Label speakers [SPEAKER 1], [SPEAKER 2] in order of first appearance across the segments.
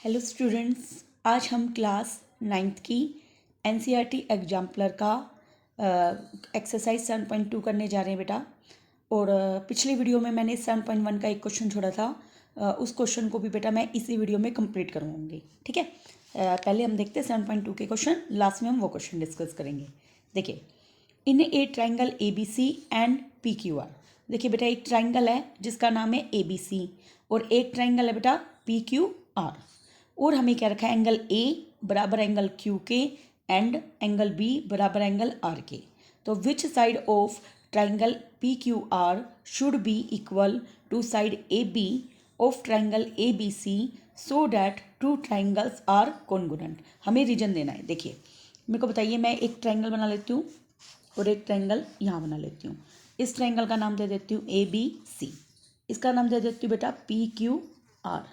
[SPEAKER 1] Hello students, आज हम class 9th की एनसीईआरटी एग्जाम्पलर का एक्सरसाइज 7.2 करने जा रहे हैं बेटा। और पिछली वीडियो में मैंने 7.1 का एक क्वेश्चन छोड़ा था। उस क्वेश्चन को भी बेटा मैं इसी वीडियो में कंप्लीट करवाऊंगी, ठीक है। पहले हम देखते हैं 7.2 के क्वेश्चन, लास्ट में हम वो क्वेश्चन डिस्कस करेंगे। देखिए, in a triangle A B C and P Q R. देखिए बेटा, एक ट्राइंगल है जिसका नाम है ए बी सी और एक ट्राइंगल है बेटा पी क्यू आर। और हमें क्या रखा है, एंगल ए बराबर एंगल क्यू के एंड एंगल बी बराबर एंगल आर के। तो which side of triangle P Q R should be equal to side A B of triangle A B C so that two triangles are congruent. हमें reason देना है। देखिए, मेरे को बताइए, मैं एक ट्राइंगल बना लेती हूँ और एक ट्राइंगल यहाँ बना लेती हूँ। इस ट्राइंगल का नाम दे देती हूँ ए बी सी, इसका नाम दे देती हूँ बेटा पी क्यू आर।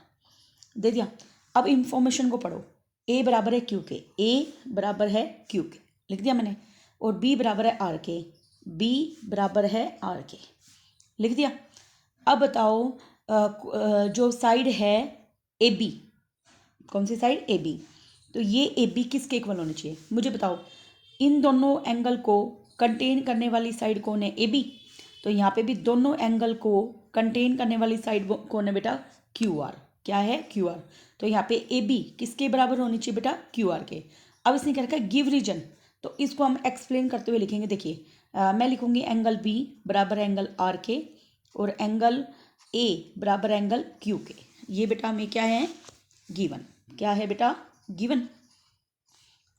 [SPEAKER 1] दे दिया। अब इंफॉर्मेशन को पढ़ो। ए बराबर है क्यू के, ए बराबर है क्यू के, लिख दिया मैंने। और बी बराबर है आर के, बी बराबर है आर के, लिख दिया। अब बताओ, जो साइड है ए बी, कौन सी साइड, ए बी। तो ये ए बी किसके इक्वल होनी चाहिए, मुझे बताओ। इन दोनों एंगल को कंटेन करने वाली साइड कौन है, ए बी। तो यहाँ पे भी दोनों एंगल को कंटेन करने वाली साइड कौन है बेटा, क्यू आर। क्या है, क्यू आर। तो यहाँ पे ए बी किसके बराबर होनी चाहिए बेटा, क्यू आर के। अब इसने क्या रखा है, गिव रीजन। तो इसको हम एक्सप्लेन करते हुए लिखेंगे। देखिए, मैं लिखूंगी एंगल बी बराबर एंगल आर के और एंगल ए बराबर एंगल क्यू के। ये बेटा हमें क्या है, गिवन। क्या है बेटा, गिवन।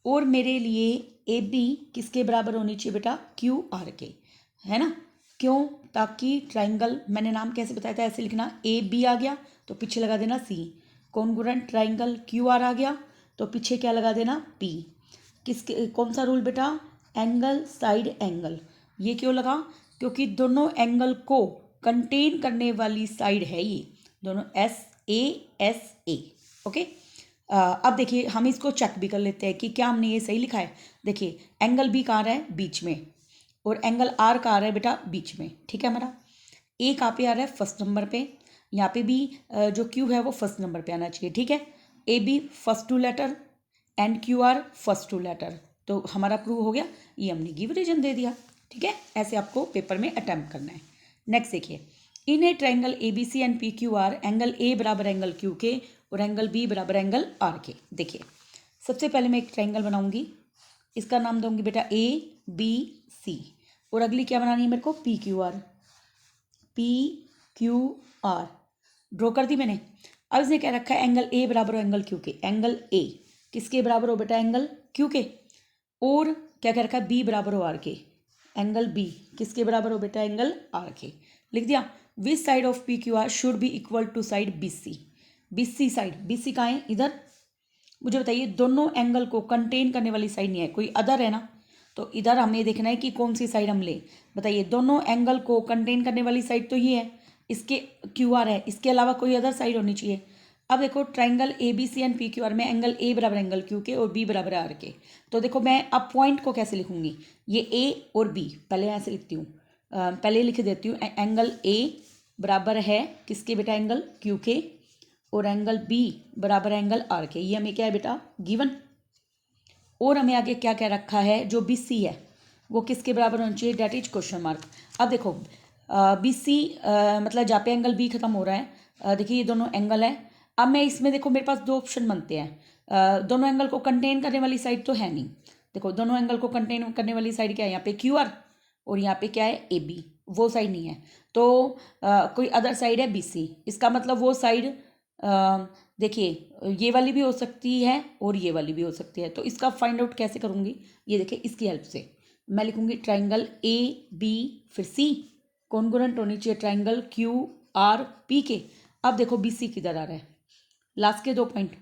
[SPEAKER 1] और मेरे लिए ए बी किसके बराबर होनी चाहिए बेटा, क्यू आर के, है ना। क्यों, ताकि ट्राइंगल, मैंने नाम कैसे बताया था, ऐसे लिखना, ए बी आ गया तो पीछे लगा देना सी। कॉन्ग्रुएंट ट्राइंगल क्यू आर आ गया तो पीछे क्या लगा देना, पी। किसके, कौन सा रूल बेटा, एंगल साइड एंगल। ये क्यों लगा, क्योंकि दोनों एंगल को कंटेन करने वाली साइड है ये दोनों, एस ए। ओके। अब देखिए, हम इसको चेक भी कर लेते हैं कि क्या हमने ये सही लिखा है। देखिए, एंगल बी कहाँ रहा है, बीच में, और एंगल आर कहाँ रहा है बेटा, बीच में, ठीक है। हमारा ए कहाँ पे आ रहा है, फर्स्ट नंबर पे। यहाँ पे भी जो क्यू है वो फर्स्ट नंबर पे आना चाहिए, ठीक है। A B first two letter and Q R first two letter. तो हमारा प्रूव हो गया, ये हमने गिव रीजन दे दिया, ठीक है। ऐसे आपको पेपर में अटेम्प्ट करना है। नेक्स्ट देखिए, in a triangle A B C and P Q R, angle A बराबर एंगल क्यू के और एंगल बी बराबर एंगल आर के। देखिए, सबसे पहले मैं एक ट्राइंगल बनाऊंगी, इसका नाम दूंगी बेटा ए बी सी। और अगली क्या बनानी है मेरे को, P Q are. P Q are draw कर दी मैंने। अब इसने क्या रखा है, एंगल ए बराबर हो एंगल क्यू के। एंगल ए किसके बराबर हो बेटा, एंगल क्यू के। और क्या क्या रखा है, बी बराबर हो आर के। एंगल बी किसके बराबर हो बेटा, एंगल आर के, लिख दिया। Which side of P Q R should be equal to side B C. B C side, B C कहाँ है, इधर। मुझे बताइए, दोनों एंगल को कंटेन करने वाली साइड नहीं है, कोई अदर है ना। तो इधर हमें देखना है कि कौन सी साइड हम ले। बताइए, दोनों एंगल को कंटेन करने वाली साइड तो ये है, इसके क्यू आर है, इसके अलावा कोई अदर साइड होनी चाहिए। अब देखो, triangle A B C and P Q R में एंगल ए बराबर एंगल क्यू के और बी बराबर आर के। तो देखो, मैं अब पॉइंट को कैसे लिखूंगी, ये ए और बी पहले ऐसे लिखती हूँ। पहले लिख देती हूँ, एंगल ए बराबर है किसके बेटा, एंगल क्यू के, और एंगल बी बराबर एंगल आर के। ये हमें क्या है बेटा, गिवन। और हमें आगे क्या क्या रखा है, जो बी सी है वो किसके बराबर होना चाहिए, डेट इज क्वेश्चन मार्क। अब देखो, बी सी मतलब जहाँ पे एंगल बी खत्म हो रहा है, देखिए ये दोनों एंगल है। अब मैं इसमें देखो, मेरे पास दो ऑप्शन बनते हैं। दोनों एंगल को कंटेन करने वाली साइड तो है नहीं। देखो, दोनों एंगल को कंटेन करने वाली साइड क्या है, यहाँ पे क्यू आर और यहाँ पे क्या है, ए बी। वो साइड नहीं है तो कोई अदर साइड है बी सी। इसका मतलब वो साइड, देखिए ये वाली भी हो सकती है और ये वाली भी हो सकती है। तो इसका फाइंड आउट कैसे करूँगी, ये देखिए, इसकी हेल्प से मैं लिखूंगी ट्राइंगल ए बी फिर सी, कॉन्ग्रुएंट होनी चाहिए ट्राइंगल क्यू आर पी के। अब देखो, बी सी किधर आ रहा है, लास्ट के 2 पॉइंट।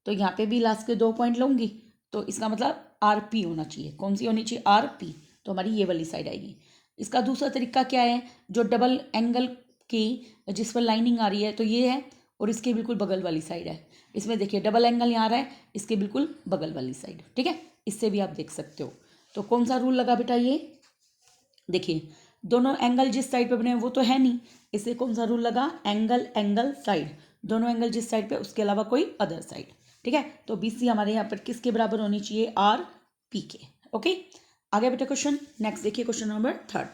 [SPEAKER 1] तो यहाँ पे भी लास्ट के 2 पॉइंट लूँगी, तो इसका मतलब आर पी होना चाहिए। कौन सी होनी चाहिए, आर पी। तो हमारी ये वाली साइड आएगी। इसका दूसरा तरीका क्या है, जो डबल एंगल की जिस पर लाइनिंग आ रही है, तो ये है, और इसके बिल्कुल बगल वाली साइड है। इसमें देखिए, डबल एंगल यहाँ आ रहा है, इसके बिल्कुल बगल वाली साइड, ठीक है। इससे भी आप देख सकते हो। तो कौन सा रूल लगा बेटा, ये देखिए, दोनों एंगल जिस साइड पे बने हैं वो तो है नहीं, इससे कौन सा रूल लगा, एंगल एंगल साइड। दोनों एंगल जिस साइड पे उसके अलावा कोई अदर साइड, ठीक है। तो BC हमारे यहाँ पर किसके बराबर होनी चाहिए, RP के। ओके, आगे बेटा क्वेश्चन नेक्स्ट देखिए, question number third.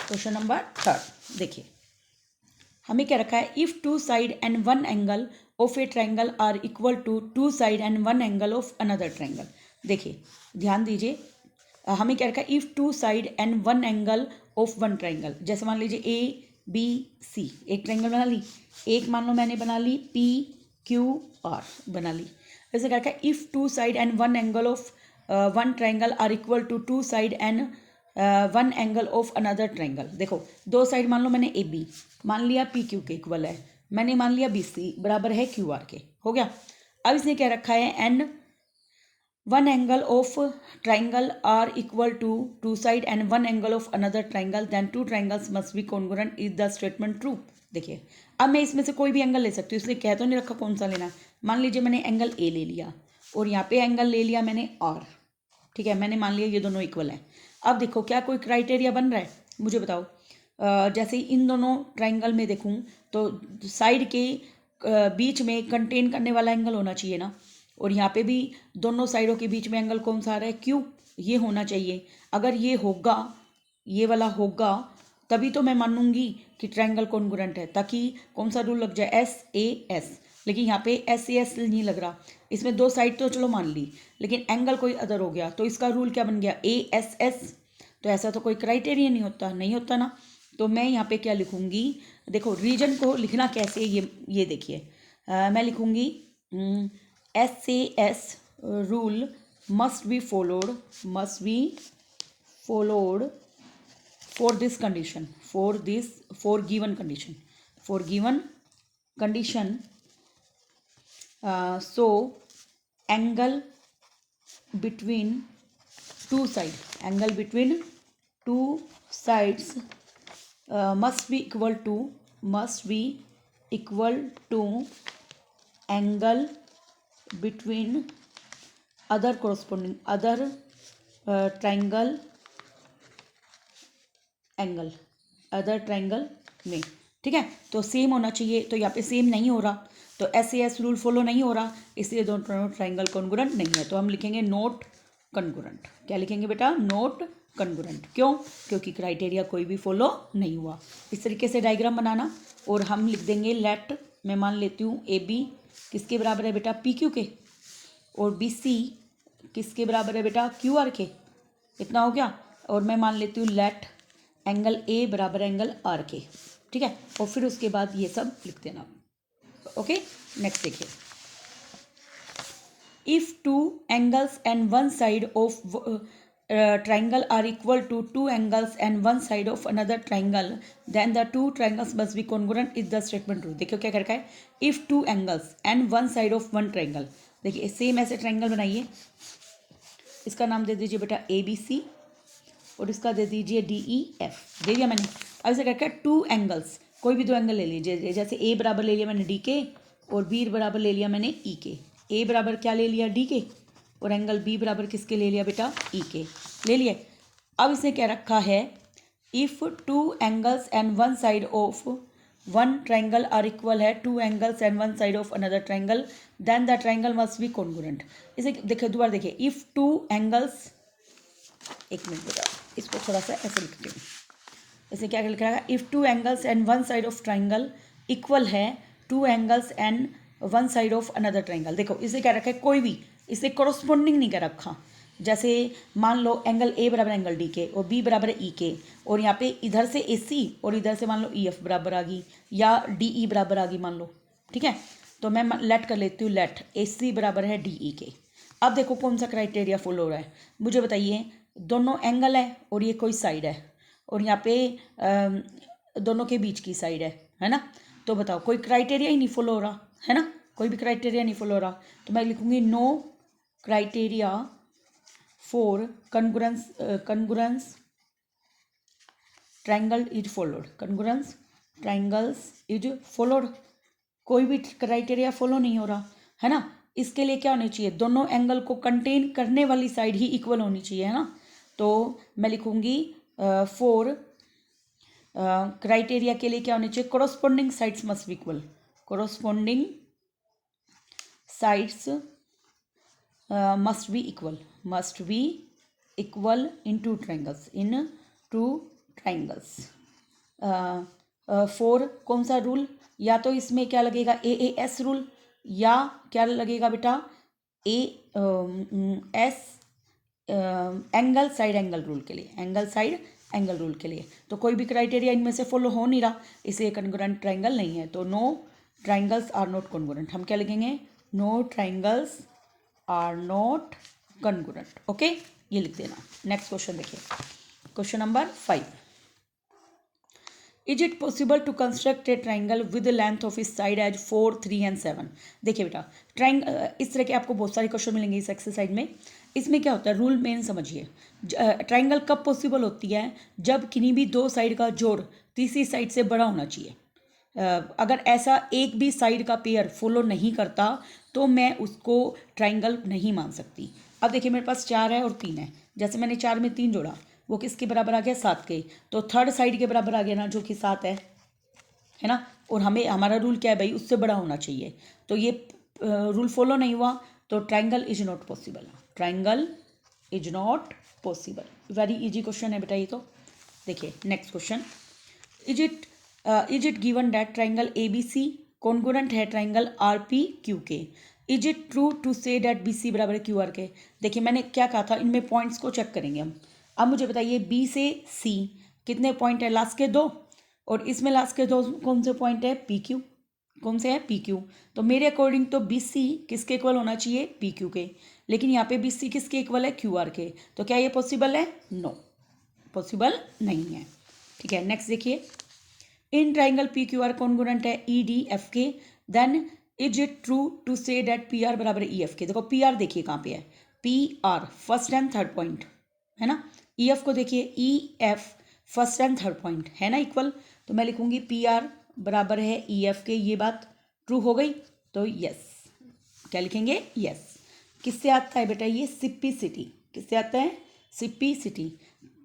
[SPEAKER 1] Question number third देखिए, हमें क्या रखा है, if two side and one angle of a triangle are equal to two side and one angle of another triangle. देखिए ध्यान दीजिए, हमें क्या रखा है, if two side and one angle of one triangle. जैसे मान लीजिए ABC, एक ट्राइंगल बना ली, एक मान लो मैंने बना ली PQR बना ली। ऐसे क्या रखा है, if two side and one angle of one triangle are equal to two side and one angle of another triangle. देखो दो साइड मान लो मैंने AB मान लिया PQ के इक्वल है, मैंने मान लिया BC बराबर है QR के, हो गया। अब इसने क्या रखा है, and one angle of triangle are equal to two side and one angle of another triangle, then two triangles must be congruent, is the statement true. देखिए अब मैं इसमें से कोई भी एंगल ले सकती हूँ, इसलिए कह तो नहीं रखा कौन सा लेना। मान लीजिए मैंने एंगल A ले लिया और यहाँ पे एंगल ले लिया मैंने R, ठीक है, मैंने मान लिया ये दोनों इक्वल हैं। अब देखो क्या कोई क्राइटेरिया बन रहा है, मुझे बताओ। जैसे इन दोनों ट्राइंगल में देखूं तो साइड के बीच में कंटेन करने वाला एंगल होना चाहिए ना, और यहाँ पे भी दोनों साइडों के बीच में एंगल कौन सा आ रहा है, Q, ये होना चाहिए। अगर ये होगा, ये वाला होगा, तभी तो मैं मानूंगी कि ट्राइंगल कॉन्ग्रुएंट है, ताकि कौन सा रूल लग जाए, SAS। लेकिन यहाँ पे SAS नहीं लग रहा, इसमें दो साइड तो चलो मान ली, लेकिन एंगल कोई अदर हो गया, तो इसका रूल क्या बन गया, ASS। तो ऐसा तो कोई क्राइटेरिया नहीं होता, नहीं होता ना। तो मैं यहाँ पे क्या लिखूंगी, देखो रीजन को लिखना कैसे, ये देखिए, मैं लिखूंगी SAS rule must be followed for this condition, for given condition, so angle between two sides must be equal to angle between other triangle angle other triangle में, ठीक है। तो सेम होना चाहिए, तो यहाँ पे सेम नहीं हो रहा, तो SAS रूल फॉलो नहीं हो रहा, इसलिए दोनों ट्राइंगल कॉन्ग्रुएंट नहीं है। तो हम लिखेंगे नॉट कॉन्ग्रुएंट। क्या लिखेंगे बेटा, नॉट कॉन्ग्रुएंट। क्यों, क्योंकि क्राइटेरिया कोई भी फॉलो नहीं हुआ। इस तरीके से डायग्राम बनाना, और हम लिख देंगे लेट, मैं मान लेती हूँ AB किसके बराबर है बेटा, PQ के, और BC किसके बराबर है बेटा, QR के। इतना हो गया, और मैं मान लेती हूँ लेट एंगल A बराबर एंगल R के, ठीक है। और फिर उसके बाद ये सब लिख देना। ओके, नेक्स्ट देखिए, if two angles and one side of triangle are equal to two angles and one side of another triangle, then the two triangles must be congruent, is the statement true. देखियो क्या कर रखा है, if two angles and one side of one triangle. देखिए same ऐसे triangle बनाइए, इसका नाम दे दीजिए बेटा ABC, और इसका दे दीजिए DEF, दे दिया मैंने। अब इसे क्या है, टू एंगल्स, कोई भी दो एंगल ले लीजिए, जैसे A बराबर ले लिया मैंने D के, और B बराबर ले लिया मैंने E के। A बराबर क्या ले लिया, D के, और एंगल B बराबर किसके ले लिया बेटा, E के ले लिए। अब इसने क्या रखा है, if two angles and one side of one triangle are equal है to angles and one side of another triangle, then the triangle must be congruent. इसे देखिए, दोबारा देखिए, इफ टू एंगल्स, एक मिनट बेटा, इसको थोड़ा सा ऐसे लिखती हूँ। इसे क्या लिख रहा है, if two angles and one side of triangle equal है to angles and one side of another triangle. देखो इसे क्या रखा है, कोई भी इसे कॉरस्पॉन्डिंग नहीं कर रखा। जैसे मान लो एंगल A बराबर एंगल D के, और B बराबर E के, और यहाँ पे इधर से AC और इधर से मान लो EF बराबर आ गई, या DE बराबर आ गई मान लो, ठीक है। तो मैं लेट कर लेती हूँ, लेट AC बराबर है DE के। अब देखो कौन सा क्राइटेरिया फॉलो हो रहा है, मुझे बताइए। दोनों एंगल है और ये कोई साइड है, और यहाँ पे दोनों के बीच की साइड है ना। तो बताओ कोई क्राइटेरिया ही नहीं फॉलो हो रहा है ना, कोई भी क्राइटेरिया नहीं फॉलो हो रहा। तो मैं लिखूंगी no criteria for congruence triangle is followed, congruence triangles is followed. कोई भी क्राइटेरिया फॉलो नहीं हो रहा है ना। इसके लिए क्या होनी चाहिए, दोनों एंगल को कंटेन करने वाली साइड ही इक्वल होनी चाहिए, है ना। तो मैं लिखूंगी फॉर क्राइटेरिया के लिए क्या होने चाहिए, corresponding sides must be equal, corresponding sides must be equal in two triangles. 4 कौन सा रूल, या तो इसमें क्या लगेगा AAS रूल, या क्या लगेगा बेटा AS angle side angle rule के लिए, एंगल साइड एंगल रूल के लिए। तो कोई भी क्राइटेरिया इनमें से फॉलो हो नहीं रहा, इसलिए कॉन्ग्रुएंट ट्राइंगल नहीं है। तो no triangles are not congruent, हम क्या लिखेंगे, no triangles are not congruent. Okay, ये लिख देना। नेक्स्ट क्वेश्चन देखिए, question number 5, is it possible to construct a triangle with length of इस साइड एज 4, 3 एंड 7। देखिए बेटा इस तरह के आपको बहुत सारे क्वेश्चन मिलेंगे इस एक्सरसाइज में। इसमें क्या होता है, रूल मेन समझिए। ट्राइंगल कब पॉसिबल होती है, जब किन्हीं भी 2 साइड का जोड़ तीसरी साइड से बड़ा होना चाहिए। अगर ऐसा एक भी साइड का पेयर फॉलो नहीं करता तो मैं उसको ट्राइंगल नहीं मान सकती। अब देखिए मेरे पास 4 है और 3 है, जैसे मैंने 4 में 3 जोड़ा, वो किसके बराबर आ गया, 7 के। तो थर्ड साइड के बराबर आ गया ना, जो कि 7 है ना। और हमारा रूल क्या है भाई, उससे बड़ा होना चाहिए। तो ये रूल फॉलो नहीं हुआ, तो triangle is not possible, triangle is not possible. Very easy question है बेटा ये तो। देखिए next question, is it given that triangle ABC congruent है triangle RPQK। Is it true to say that BC बराबर है QR के। देखिए मैंने क्या कहा था, इनमें पॉइंट्स को चेक करेंगे हम। अब मुझे बताइए B से C कितने पॉइंट है, लास्ट के 2, और इसमें लास्ट के 2 कौन से पॉइंट है, PQ, कौन से है PQ। तो मेरे अकॉर्डिंग तो BC किसके इक्वल होना चाहिए, PQ के, लेकिन यहाँ पे BC किसके इक्वल है, QR के। तो क्या ये पॉसिबल है, नो पॉसिबल नहीं है। ठीक है, नेक्स्ट देखिए, इन ट्राइंगल PQR कॉन्ग्रुएंट है EDF के, then is it true to say that PR बराबर है EF के। देखो PR देखिए कहाँ पे है, PR first and third point है ना, EF को देखिए EF first and third point है ना इक्वल। तो मैं लिखूंगी PR बराबर है EF के, ये बात ट्रू हो गई। तो यस, क्या लिखेंगे, यस। किससे आता है बेटा ये, सिप्पिसिटी, किससे आता है, सिप्पिसिटी।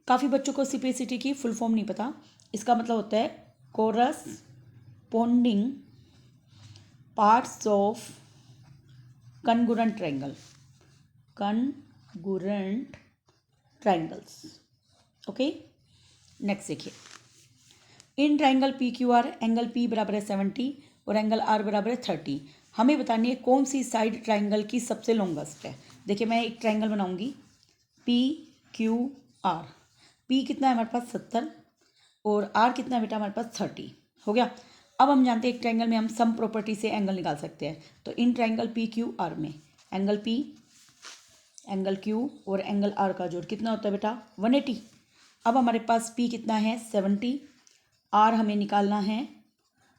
[SPEAKER 1] काफ़ी बच्चों को सिप्पिसिटी की फुल फॉर्म नहीं पता, इसका मतलब होता है corresponding parts of congruent triangle, congruent triangles। Okay, next देखिए, in triangle PQR angle P बराबर है 70 और एंगल R बराबर है 30। हमें बतानी है कौन सी साइड ट्राइंगल की सबसे लॉन्गेस्ट है। देखिए मैं एक ट्राइंगल बनाऊंगी PQR, P कितना है हमारे पास 70 और R कितना है बेटा हमारे पास 30 हो गया। अब हम जानते हैं एक ट्राइंगल में हम सम प्रॉपर्टी से एंगल निकाल सकते हैं। तो इन ट्राइंगल PQR में एंगल P, एंगल Q और एंगल R का जोड़ कितना होता है बेटा 180। अब हमारे पास P कितना है 70, R हमें निकालना है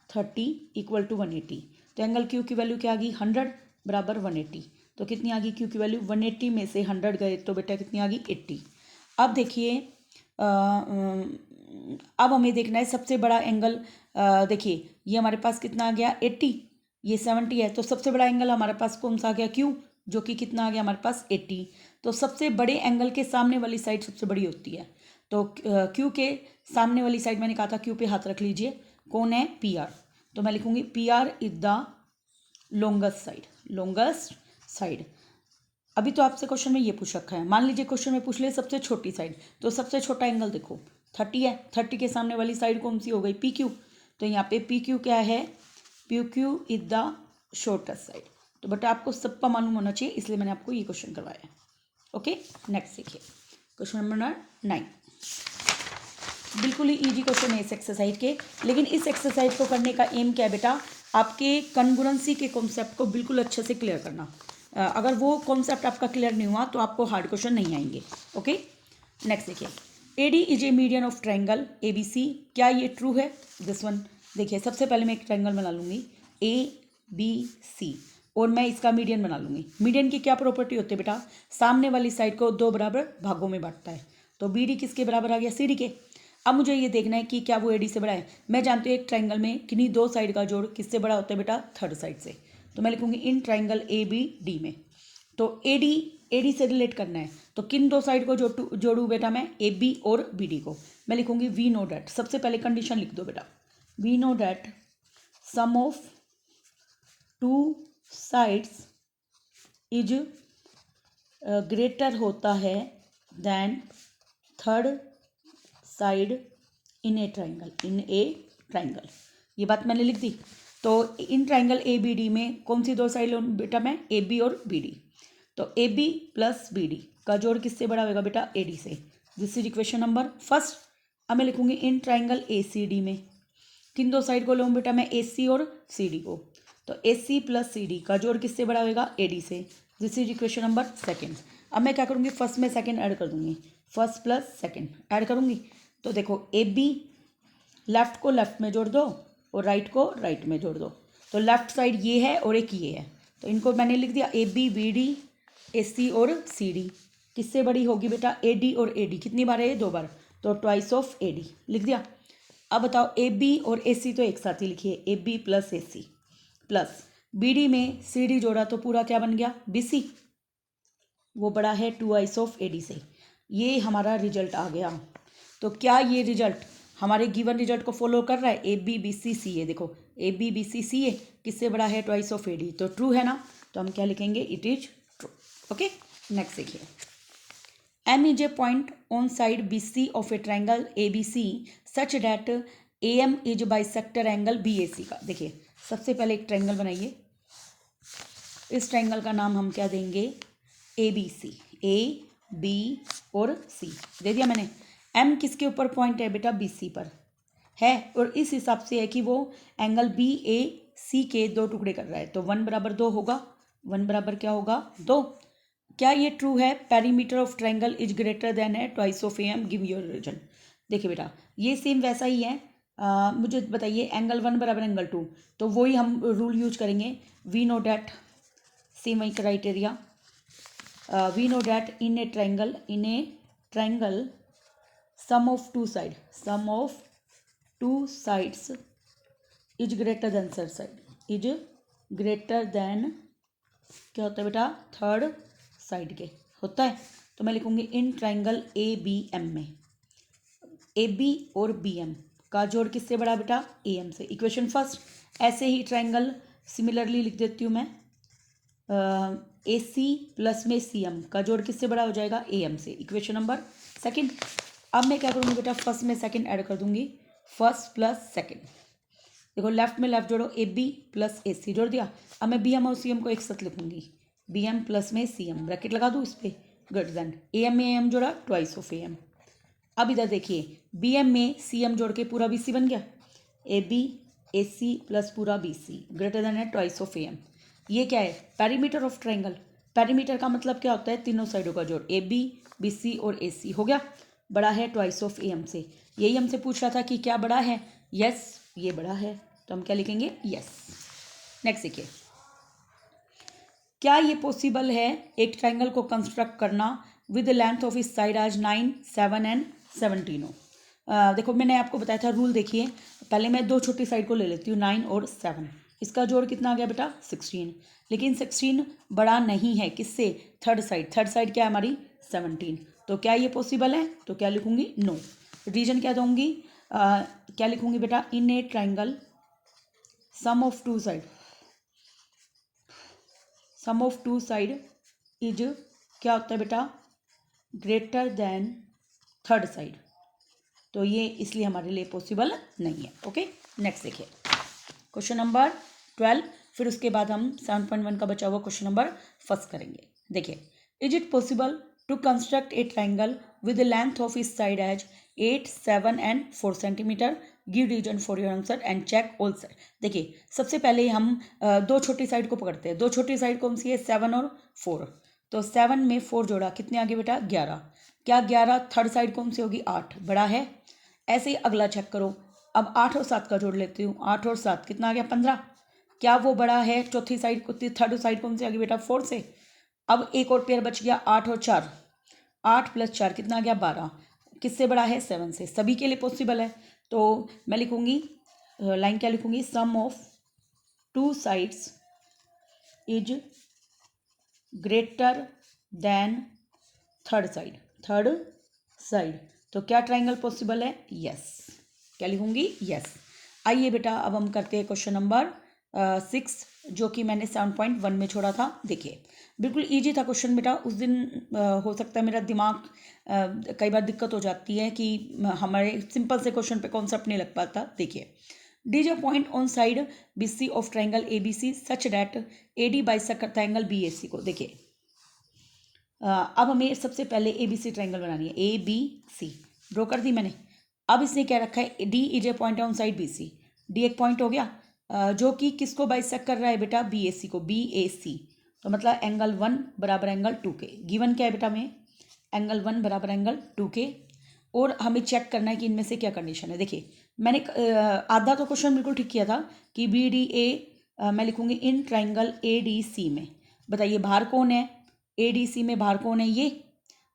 [SPEAKER 1] 30 इक्वल टू 180। तो एंगल Q की वैल्यू क्या आ गई 100 बराबर 180। तो कितनी आ गई Q की वैल्यू, 180 में से 100 गए तो बेटा कितनी आ गई 80। अब देखिए अब हमें देखना है सबसे बड़ा एंगल। देखिए ये हमारे पास कितना आ गया 80, ये 70 है, तो सबसे बड़ा एंगल हमारे पास कौन सा आ गया Q, जो कि कितना आ गया हमारे पास 80। तो सबसे बड़े एंगल के सामने वाली साइड सबसे बड़ी होती है। तो Q के सामने वाली साइड मैंने कहा था Q पे हाथ रख लीजिए, कौन है PR। तो मैं लिखूंगी PR is the longest side, longest side. अभी तो आपसे क्वेश्चन में ये पूछ रखा है, मान लीजिए क्वेश्चन में पूछ ले सबसे छोटी साइड, तो सबसे छोटा एंगल देखो 30 है, 30 के सामने वाली साइड कौन सी हो गई PQ। तो यहाँ पे PQ क्या है, PQ is the shortest side. तो बेटा आपको सबका मालूम होना चाहिए, इसलिए मैंने आपको ये क्वेश्चन करवाया। ओके, नेक्स्ट देखिए क्वेश्चन नंबर 9, बिल्कुल ही इजी क्वेश्चन है इस एक्सरसाइज के, लेकिन इस एक्सरसाइज को करने का एम क्या है बेटा, आपके कॉन्ग्रुएंसी के कॉन्सेप्ट को बिल्कुल अच्छे से क्लियर करना। अगर वो कॉन्सेप्ट आपका क्लियर नहीं हुआ तो आपको हार्ड क्वेश्चन नहीं आएंगे। ओके, नेक्स्ट देखिए, AD is a median of triangle ABC, क्या ये ट्रू है, दिस वन। देखिए सबसे पहले मैं एक ट्राइंगल बना लूँगी ABC और मैं इसका मीडियन बना लूँगी। मीडियन की क्या प्रॉपर्टी होती है बेटा, सामने वाली साइड को 2 बराबर भागों में बांटता है। तो BD किसके बराबर आ गया, CD के। अब मुझे ये देखना है कि क्या वो AD से बड़ा है। मैं जानती हूँ एक ट्राइंगल में किन्हीं 2 साइड का जोड़ किससे बड़ा होता है बेटा, थर्ड साइड से। तो मैं लिखूंगी इन ट्राइंगल ABD में तो AD से रिलेट करना है, तो किन दो साइड को जोड़ूँ बेटा मैं, AB और BD को। मैं लिखूंगी वी नो डैट, सबसे पहले कंडीशन लिख दो बेटा, we know that sum of two sides is greater होता है than third side in a triangle. ये बात मैंने लिख दी। तो इन ट्राइंगल ABD में कौन सी दो साइड बेटा मैं, AB और BD। तो AB प्लस BD का जोड़ किससे बड़ा होगा बेटा, AD से। This is equation number first. अब मैं लिखूंगी इन ट्राइंगल ACD में किन दो साइड को लूँ बेटा मैं, AC और CD को। तो AC प्लस CD का जोड़ किससे बड़ा होगा, AD से। This is equation number second. अब मैं क्या करूँगी, फर्स्ट में सेकेंड ऐड कर दूंगी, फर्स्ट प्लस सेकेंड ऐड करूँगी। तो देखो AB लेफ्ट को लेफ्ट में जोड़ दो और राइट को राइट में जोड़ दो। तो लेफ्ट साइड ये है और एक ये है, तो इनको मैंने लिख दिया AB BD AC और CD। किससे बड़ी होगी बेटा, AD और AD। कितनी बार है ये, 2 बार, तो ट्वाइस ऑफ AD लिख दिया। अब बताओ AB और AC तो एक साथ ही लिखिए, AB plus AC plus BD में CD जोड़ा तो पूरा क्या बन गया, BC। वो बड़ा है ट्वाइस ऑफ AD से। ये हमारा रिजल्ट आ गया। तो क्या ये रिजल्ट हमारे गिवन रिजल्ट को फॉलो कर रहा है, ABBCCA। देखो ABBCCA किससे बड़ा है, ट्वाइस ऑफ AD, तो ट्रू है ना। तो हम क्या लिखेंगे, it is true. Okay, next देखिए, M is a point on side BC of a triangle ABC such that AM is bisector angle BAC का। देखिए सबसे पहले एक ट्राइंगल बनाइए, इस ट्राइंगल का नाम हम क्या देंगे, ABC, A B और C दे दिया मैंने। M किसके ऊपर पॉइंट है बेटा, BC पर है, और इस हिसाब से है कि वो एंगल BAC के दो टुकड़े कर रहा है, तो 1 बराबर 2 होगा, 1 बराबर क्या होगा, 2। क्या ये ट्रू है, perimeter of triangle is greater than है twice of AM, give your reason. देखिए बेटा ये सेम वैसा ही है। मुझे बताइए एंगल 1 बराबर एंगल 2, तो वही हम रूल यूज करेंगे, वी नो डैट, सेम वही criteria, we know that in a triangle sum of two sides is greater than third side, is greater than क्या होता है बेटा, थर्ड साइड के होता है। तो मैं लिखूंगी इन ट्राइंगल ABM में AB और BM का जोड़ किससे बड़ा बेटा, AM से। Equation first. ऐसे ही ट्राइंगल सिमिलरली लिख देती हूँ मैं, AC प्लस में CM का जोड़ किससे बड़ा हो जाएगा, AM से। Equation number second. अब मैं क्या करूँगी बेटा, फर्स्ट में सेकंड ऐड कर दूंगी, फर्स्ट प्लस सेकंड। देखो लेफ्ट में लेफ्ट जोड़ो, AB प्लस AC जोड़ दिया। अब मैं BM और CM को एक साथ लिखूंगी, BM प्लस में CM, ब्रैकेट लगा दूँ इस पर, ग्रेटर देन AM में AM जोड़ा, ट्वाइस ऑफ AM। अब इधर देखिए BM में CM जोड़ के पूरा BC बन गया, AB AC प्लस पूरा BC ग्रेटर देन है ट्वाइस ऑफ AM। ये क्या है, पेरीमीटर ऑफ ट्राइंगल। पेरीमीटर का मतलब क्या होता है, तीनों साइडों का जोड़, AB BC और AC हो गया, बड़ा है ट्वाइस ऑफ AM से। यही हमसे पूछ रहा था कि क्या बड़ा है, यस ये बड़ा है, तो हम क्या लिखेंगे, यस। नेक्स्ट देखिए, क्या ये पॉसिबल है एक ट्राइंगल को कंस्ट्रक्ट करना विद लेंथ ऑफ इस साइड आज 9, 7 एंड 17 हो। देखो मैंने आपको बताया था रूल, देखिए पहले मैं दो छोटी साइड को ले लेती हूँ, 9 और 7, इसका जोड़ कितना आ गया बेटा, 16। लेकिन 16 बड़ा नहीं है किससे, थर्ड साइड क्या है हमारी, 17। तो क्या ये पॉसिबल है, तो क्या लिखूंगी, नो। रीजन क्या दूंगी, क्या लिखूंगी बेटा, in a triangle sum of two side is क्या होता है बेटा, ग्रेटर देन थर्ड साइड। तो ये इसलिए हमारे लिए पॉसिबल नहीं है। ओके, नेक्स्ट देखिए क्वेश्चन नंबर 12, फिर उसके बाद हम 7.1 का बचा हुआ क्वेश्चन नंबर फर्स्ट करेंगे। देखिए, is it possible to construct a triangle with length of इस side as 8, 7 and 4 centimetre, give reason for your answer and check all side. देखिए सबसे पहले हम दो छोटी साइड को पकड़ते हैं। दो छोटी साइड कौन सी है, 7 और 4। तो 7 में 4 जोड़ा, कितने आगे बेटा, 11। क्या 11, थर्ड साइड कौन सी होगी, 8, बड़ा है। ऐसे ही अगला चेक करो, अब 8 और 7 का जोड़ लेती हूँ, 8 और 7 कितना आ गया, 15। क्या वो बड़ा है, चौथी साइड को, थर्ड साइड कौन सी आ गई बेटा, 4 से। अब एक और पेयर बच गया, 8 और 4, 8 प्लस 4 कितना आ गया, 12। किससे बड़ा है, 7 से। सभी के लिए पॉसिबल है। तो मैं लिखूंगी, लाइन क्या लिखूंगी, sum of two sides is greater than third side. तो क्या ट्राइंगल पॉसिबल है? यस। क्या लिखूंगी? यस। आइए बेटा अब हम करते हैं क्वेश्चन नंबर 6, जो कि मैंने 7.1 में छोड़ा था। देखिए बिल्कुल इजी था क्वेश्चन बेटा। उस दिन हो सकता है मेरा दिमाग कई बार दिक्कत हो जाती है कि हमारे सिंपल से क्वेश्चन पे कॉन्सेप्ट नहीं लग पाता। देखिए, D is a point on side BC of triangle ABC such that AD bisect triangle BAC को। देखिए अब हमें सबसे पहले ABC ट्राइंगल बनानी है। ABC ड्रॉ कर दी मैंने। अब इसने क्या रखा है? D is a point on side BC। D एक पॉइंट हो गया जो कि किसको बाइसेक्ट कर रहा है बेटा? BAC को। BAC तो मतलब एंगल 1 बराबर एंगल 2K। गिवन क्या है बेटा में? एंगल 1 बराबर एंगल 2K। और हमें चेक करना है कि इनमें से क्या कंडीशन है। देखिए मैंने आधा तो क्वेश्चन बिल्कुल ठीक किया था कि BDA मैं लिखूंगी इन ट्राइंगल ADC में। बताइए बाहर कौन है? ADC में बाहर कौन है? ये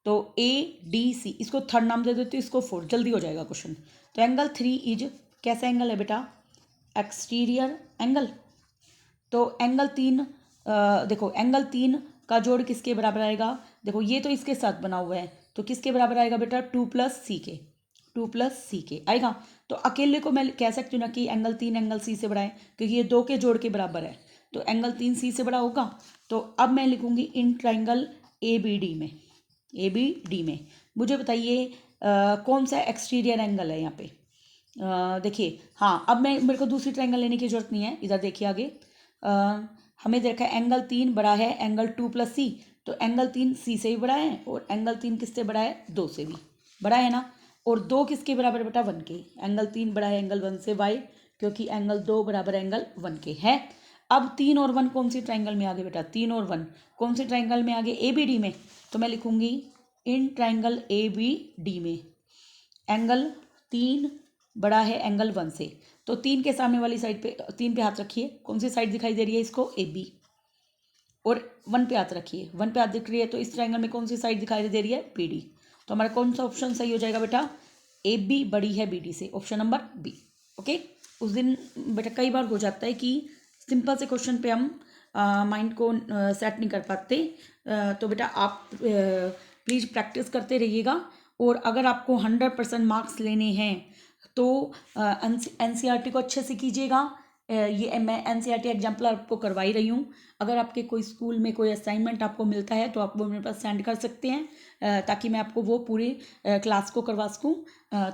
[SPEAKER 1] तो ADC, इसको थर्ड नाम दे देती हूँ, इसको फोर्थ, जल्दी हो जाएगा क्वेश्चन। तो एंगल 3 इज कैसा एंगल है बेटा? Exterior angle. तो एंगल 3 देखो एंगल 3 का जोड़ किसके बराबर आएगा? देखो ये तो इसके साथ बना हुआ है, तो किसके बराबर आएगा बेटा? 2+C के आएगा। तो अकेले को मैं कह सकती हूँ ना कि एंगल 3 एंगल C से बड़ा है, क्योंकि ये 2 के जोड़ के बराबर है, तो एंगल 3 C से बड़ा होगा। तो अब मैं लिखूंगी इन ट्राइंगल ABD में। मुझे बताइए कौन सा एक्सटीरियर एंगल है यहाँ पे? देखिए हाँ, अब मेरे को दूसरी ट्राइंगल लेने की जरूरत नहीं है। इधर देखिए आगे हमें देखा है एंगल 3 बड़ा है एंगल 2+C, तो एंगल 3 C से भी बड़ा है और एंगल 3 किससे बड़ा है? 2 से भी बड़ा है ना। और 2 किसके बराबर बेटा? 1 के। एंगल 3 बड़ा है एंगल 1 से। वाई? क्योंकि एंगल 2 बराबर एंगल 1 के है। अब 3 और 1 कौन सी ट्राइंगल में आ गए बेटा? 3 और 1 कौन सी ट्राइंगल में आ गए? ABD में। तो मैं लिखूंगी इन ट्राइंगल ABD में एंगल 3 बड़ा है एंगल 1 से। तो 3 के सामने वाली साइड पे 3 पे हाथ रखिए। कौन सी साइड दिखाई दे रही है इसको? AB। और 1 पे हाथ रखिए। 1 पे हाथ दिख रही है, तो इस ट्राइंगल में कौन सी साइड दिखाई दे रही है? BD। तो हमारा कौन सा ऑप्शन सही हो जाएगा बेटा? AB बड़ी है BD से, ऑप्शन नंबर B। ओके। उस दिन बेटा कई बार हो जाता है कि सिंपल से क्वेश्चन पे हम माइंड को सेट नहीं कर पाते। तो बेटा आप प्लीज़ प्रैक्टिस करते रहिएगा। और अगर आपको 100% मार्क्स लेने हैं तो NCERT को अच्छे से कीजिएगा। ये मैं NCERT एग्जाम्पल आपको करवा ही रही हूँ। अगर आपके कोई स्कूल में कोई असाइनमेंट आपको मिलता है तो आप वो मेरे पास सेंड कर सकते हैं, ताकि मैं आपको वो पूरी क्लास को करवा सकूँ।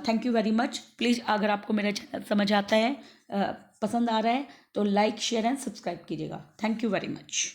[SPEAKER 1] Thank you very much. Please अगर आपको मेरा चैनल समझ आता है, पसंद आ रहा है, तो लाइक शेयर एंड सब्सक्राइब कीजिएगा। Thank you very much.